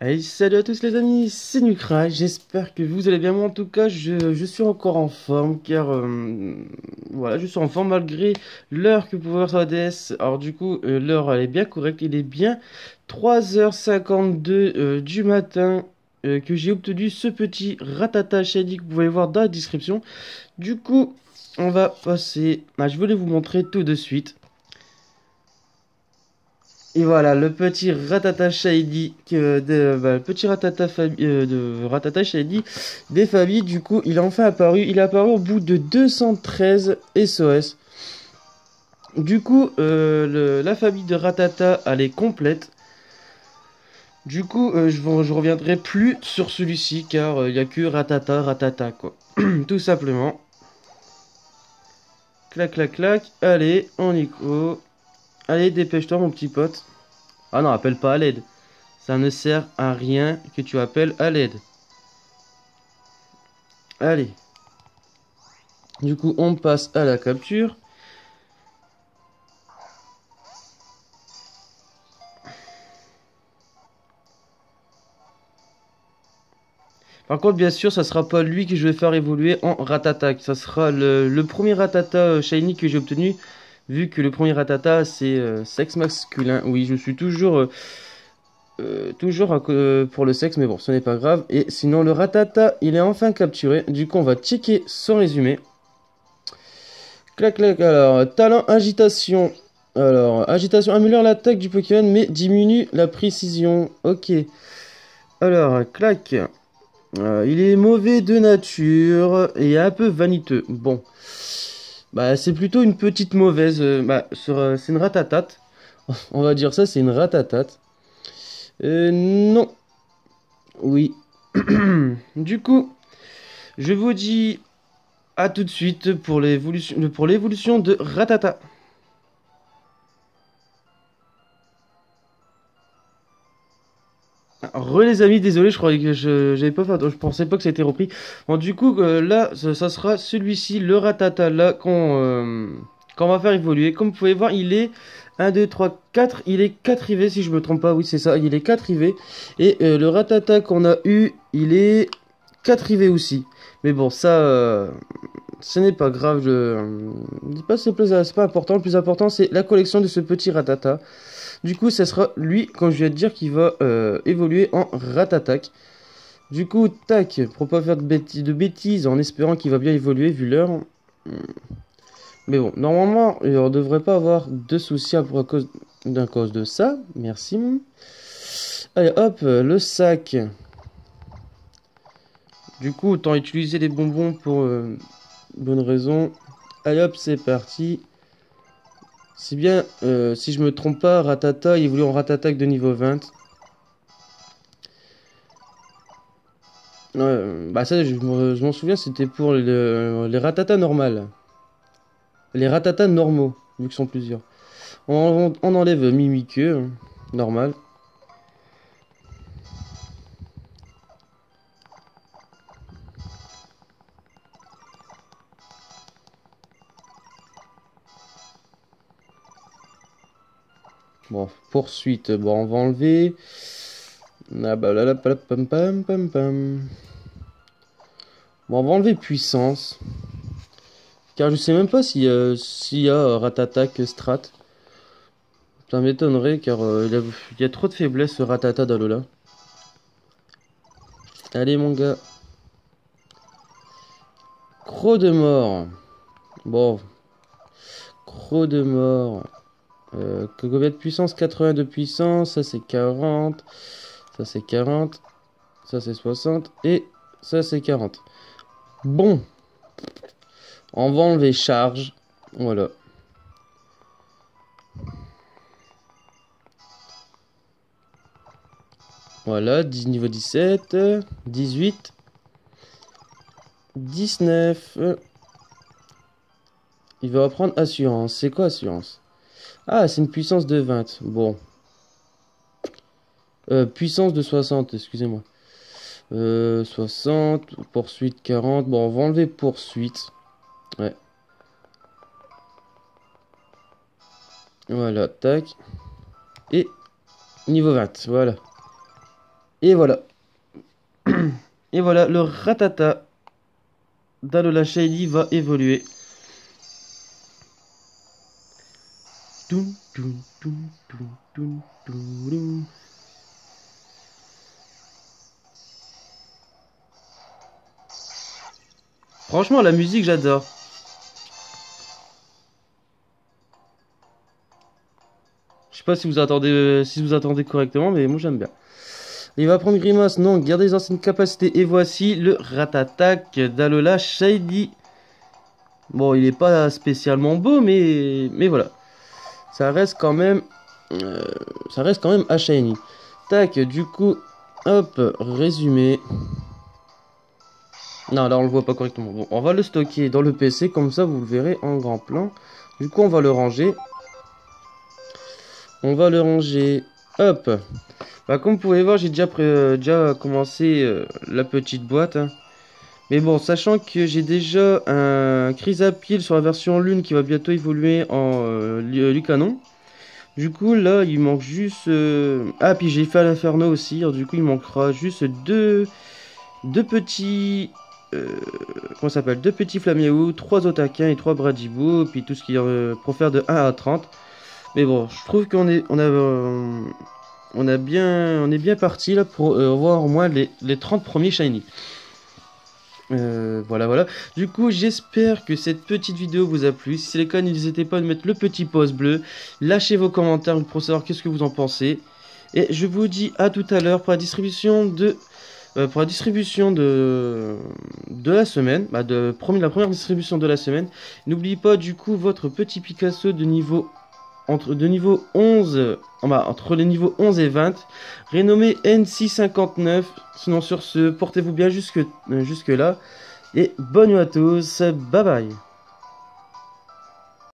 Hey, salut à tous les amis, c'est Nukra, j'espère que vous allez bien. Moi en tout cas, je suis encore en forme car voilà, je suis en forme malgré l'heure que vous pouvez voir sur la DS. Alors du coup, l'heure elle est bien correcte, il est bien 3h52 du matin que j'ai obtenu ce petit Ratata Shady que vous pouvez voir dans la description. Du coup, on va passer, je voulais vous montrer tout de suite. Et voilà, le petit Ratata Shady le petit de Ratata Shady des familles, du coup, il est enfin apparu. Il est apparu au bout de 213 SOS. Du coup, la famille de Ratata, elle est complète. Du coup, je reviendrai plus sur celui-ci, car il n'y a que Ratata, quoi. Tout simplement. Clac, clac, clac. Allez, on y go. Allez, dépêche-toi, mon petit pote. Ah non, appelle pas à l'aide. Ça ne sert à rien que tu appelles à l'aide. Allez. Du coup, on passe à la capture. Par contre, bien sûr, ça sera pas lui que je vais faire évoluer en Ratata. Ça sera le premier Ratata Shiny que j'ai obtenu. Vu que le premier Ratata, c'est sexe masculin. Oui, je suis toujours pour le sexe, mais bon, ce n'est pas grave. Et sinon, le Ratata, il est enfin capturé. Du coup, on va checker son résumé. Clac, clac. Alors, talent agitation. Alors, agitation améliore l'attaque du Pokémon, mais diminue la précision. Ok. Alors, clac. Il est mauvais de nature et un peu vaniteux. Bon. Bah, c'est plutôt une petite mauvaise. C'est une ratatate. On va dire ça, c'est une ratatate. Non. Oui. Du coup, je vous dis à tout de suite pour l'évolution de Ratata. Les amis, désolé, je croyais que j'avais pas fait, je pensais pas que ça a été repris. Bon, du coup, là, ça sera celui-ci, le Ratata, là, qu'on va faire évoluer. Comme vous pouvez voir, il est 1, 2, 3, 4, il est 4 IV, si je me trompe pas, oui, c'est ça, il est 4 IV. Et le Ratata qu'on a eu, il est 4 IV aussi. Mais bon, ça, ce n'est pas grave, c'est pas important. Le plus important, c'est la collection de ce petit Ratata. Du coup, ça sera lui, quand je viens de dire, qui va évoluer en Ratatak. Du coup, tac, pour pas faire de bêtises, en espérant qu'il va bien évoluer vu l'heure. Mais bon, normalement, on ne devrait pas avoir de soucis cause de ça. Merci. Allez, hop, le sac. Du coup, autant utiliser les bonbons pour bonne raison. Allez, hop, c'est parti. C'est bien, si je me trompe pas, Ratata il évolue en Ratatak de niveau 20. Ouais, bah ça, je m'en souviens, c'était pour les ratatas normales. Les ratatas normaux, vu qu'ils sont plusieurs. On enlève Mimiqueux, normal. Bon, poursuite, bon, on va enlever. Ah bah là, là, pam, pam, pam, pam. Bon, on va enlever puissance. Car je sais même pas s'il y a Ratatak Strat. Ça m'étonnerait car il y a trop de faiblesse ce Ratata d'Alola. Allez mon gars. Croc de mort. Bon, croc de mort. Combien de puissance? 80 de puissance. Ça c'est 40. Ça c'est 40. Ça c'est 60. Et ça c'est 40. Bon. On va enlever charge. Voilà. Voilà. Niveau 17. 18. 19. Il va reprendre assurance. C'est quoi assurance? Ah, c'est une puissance de 20. Bon. Puissance de 60, excusez-moi. 60, poursuite 40. Bon, on va enlever poursuite. Ouais. Voilà, tac. Et niveau 20, voilà. Et voilà. Et voilà, le Ratata d'Alola Shiny va évoluer. Toum, toum, toum, toum, toum, toum, toum. Franchement, la musique, j'adore. Je sais pas si vous attendez correctement, mais moi j'aime bien. Il va prendre Grimace, non, garder les anciennes capacités. Et voici le Ratatak d'Alola Shiny. Bon, il est pas spécialement beau, mais voilà. Ça reste quand même, euh, ça reste quand même à Shiny. Tac, du coup, hop, résumé. Non, là on le voit pas correctement. Bon, on va le stocker dans le PC, comme ça vous le verrez en grand plan. Du coup, on va le ranger. On va le ranger. Hop. Bah, comme vous pouvez voir, j'ai déjà commencé la petite boîte, hein. Mais bon, sachant que j'ai déjà un Chrysapile sur la version Lune qui va bientôt évoluer en Lucanon. Du coup, là, il manque juste... Ah, puis j'ai fait à l'Inferno aussi. Alors, du coup, il manquera juste deux petits... comment ça s'appelle? Deux petits Flaméou, trois Otaquins et trois Bradibou. Puis tout ce qui pour faire de 1 à 30. Mais bon, je trouve on est bien parti là pour voir au moins les 30 premiers shiny. Voilà. Du coup, j'espère que cette petite vidéo vous a plu. Si c'est le cas, n'hésitez pas à mettre le petit pouce bleu. Lâchez vos commentaires pour savoir qu'est-ce que vous en pensez. Et je vous dis à tout à l'heure pour la distribution de la semaine. La première distribution de la semaine. N'oubliez pas du coup votre petit Picasso de niveau 11, entre les niveaux 11 et 20, rénommé N659. Sinon sur ce, portez-vous bien jusque là. Et bonne nuit à tous, bye bye.